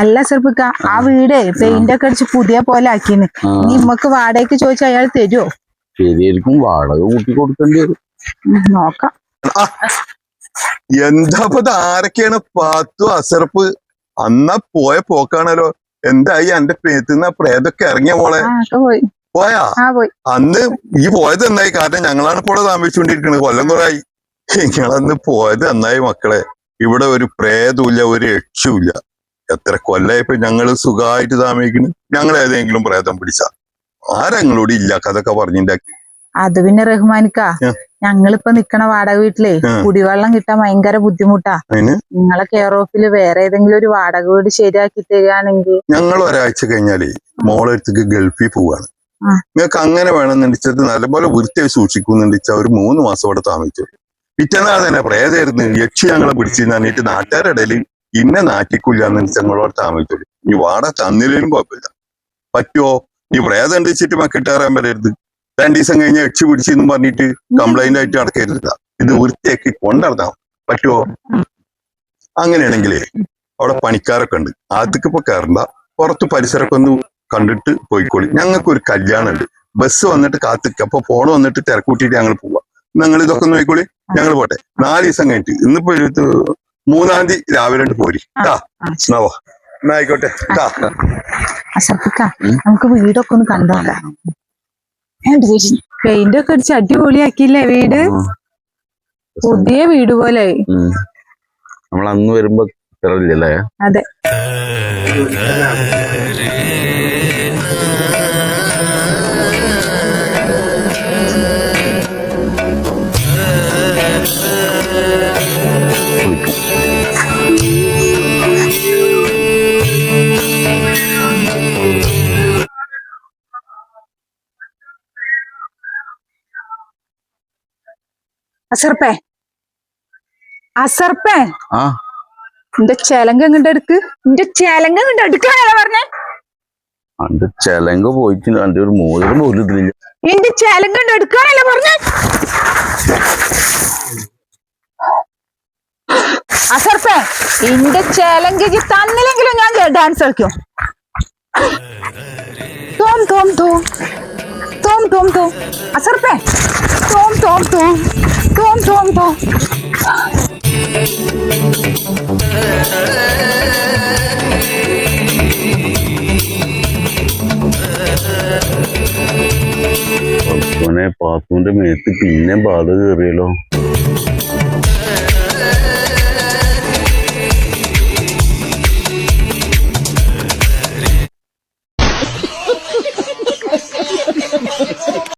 അല്ല ചെറുപ്പക്ക ആ വീടേ പെയിന്റ് ഒക്കെ അടിച്ച് പുതിയ പോലെ ആക്കിന്. നിമ്മക്ക് വാടകയ്ക്ക് ചോദിച്ചാൽ അയാൾ തരുമോ? ശരിയായിരിക്കും, വാടക കൂട്ടി കൊടുക്കേണ്ടി വരും. നോക്കാം. എന്താ ആരൊക്കെയാണ് പാത്തു അസർപ്പ്? അന്നാ പോയ പോക്കാണല്ലോ. എന്തായി എന്റെ പേത്തുന്ന പ്രേതൊക്കെ ഇറങ്ങിയ മോളെ? പോയാ? അന്ന് ഈ പോയത് എന്നായി? കാരണം ഞങ്ങളാണ് ഇപ്പോൾ താമസിച്ചുകൊണ്ടിരിക്കുന്നത്, കൊല്ലം കുറയായി. നിങ്ങളന്ന് പോയത് എന്നായി മക്കളെ? ഇവിടെ ഒരു പ്രേതമില്ല, ഒരു രക്ഷയില്ല. എത്ര കൊല്ലായപ്പോ ഞങ്ങള് സുഖമായിട്ട് താമസിക്കുന്നു. ഞങ്ങൾ ഏതെങ്കിലും പ്രേതം പിടിച്ച ആരങ്ങളോട് ഇല്ല കഥക്കെ പറഞ്ഞിണ്ടാക്കി. അത് പിന്നെ റഹ്മാനിക്ക, ഞങ്ങളിപ്പോ നിക്കണ വാടക വീട്ടിലേ കുടിവെള്ളം കിട്ടാൻ ഭയങ്കര ബുദ്ധിമുട്ടാ. നിങ്ങളെ കെയർ ഓഫില് വേറെ ഏതെങ്കിലും ഒരു വാടക വീട് ശരിയാക്കി തരികയാണെങ്കിൽ. ഞങ്ങൾ ഒരാഴ്ച കഴിഞ്ഞാലേ മോളെടുത്തേക്ക് ഗൾഫിൽ പോവാണ്. നിങ്ങൾക്ക് അങ്ങനെ വേണമെന്നുണ്ടെച്ചത് നല്ലപോലെ വൃത്തിയായി സൂക്ഷിക്കുന്നുണ്ടെച്ചാൽ ഒരു 3 മാസം അവിടെ താമസിച്ചു. പിറ്റന്നാൾ തന്നെ പ്രേതായിരുന്നു യക്ഷി ഞങ്ങളെ പിടിച്ചെന്ന് പറഞ്ഞിട്ട് നാട്ടുകാരുടെ ഇടയിൽ ഇന്നെ നാട്ടിക്കൂലെന്ന് ഞങ്ങളോട് താമസിച്ചോളൂ. ഈ വാടക തന്നില്ലേലും കുഴപ്പമില്ല. പറ്റുമോ? ഈ പ്രേതം ഉണ്ടിച്ചിട്ട് മക്കിട്ടേറാൻ വരരുത്. 2 ദിവസം കഴിഞ്ഞ് യക്ഷി പിടിച്ചെന്നും പറഞ്ഞിട്ട് കംപ്ലൈന്റ് ആയിട്ട് നടക്കരുത്. ഇത് വൃത്തിയാക്കി കൊണ്ടുനടത്താം. പറ്റുമോ? അങ്ങനെയാണെങ്കിലേ അവിടെ പണിക്കാരൊക്കെ ഉണ്ട്, അതൊക്കെ ഇപ്പൊ കയറണ്ട. പുറത്ത് പരിസരമൊക്കെ ഒന്ന് കണ്ടിട്ട് പോയിക്കോളി. ഞങ്ങൾക്ക് ഒരു കല്യാണം ഉണ്ട്, ബസ് വന്നിട്ട് കാത്തിക്ക. അപ്പൊ ഫോൺ വന്നിട്ട് തിരക്കൂട്ടിട്ട് ഞങ്ങൾ പോവാം. നിങ്ങൾ ഇതൊക്കെ ഒന്ന് നോയിക്കോളി, ഞങ്ങൾ പോട്ടെ. 4 ദിവസം കഴിഞ്ഞിട്ട് ഇന്നിപ്പോ 3-ാം തീയതി രാവിലെ പോരി. ആയിക്കോട്ടെ. നമുക്ക് വീടൊക്കെ ഒന്ന് കണ്ടോക്കാം. പെയിന്റ് ഒക്കെ അടിച്ച് അടിപൊളിയാക്കിയില്ലേ വീട്? പുതിയ വീട് പോലെ. നമ്മൾ അന്ന് വരുമ്പോ ഇത്രല്ലേ? അതെ. അസർപ്പേ, അസർപ്പേ, എന്റെ ചെലങ്ക ഇങ്ങോട്ട് എടുക്ക്. എന്റെ ചെലങ്ക ഇങ്ങോട്ട് എടുക്കാനല്ലേ പറഞ്ഞേ? എന്റെ ചെലങ്ക പോയിട്ട് എന്റെ ഒരു മോതിരം പോലും ഇട്ടില്ല. എന്റെ ചെലങ്ക ഇങ്ങോട്ട് എടുക്കാനല്ലേ പറഞ്ഞേ? അസർപ്പേ, എന്റെ ചെലങ്കി തന്നില്ലെങ്കിലും ഞാൻ ഡാൻസ് കളിക്കും. തോം തോം തോം തോം തോം തോം. അസർപ്പേ, തോം തോം തോം തോം തോം തോം. പാത്തുവിന്റെ മേത്ത് പിന്നെ ബാധ കയറിയല്ലോ.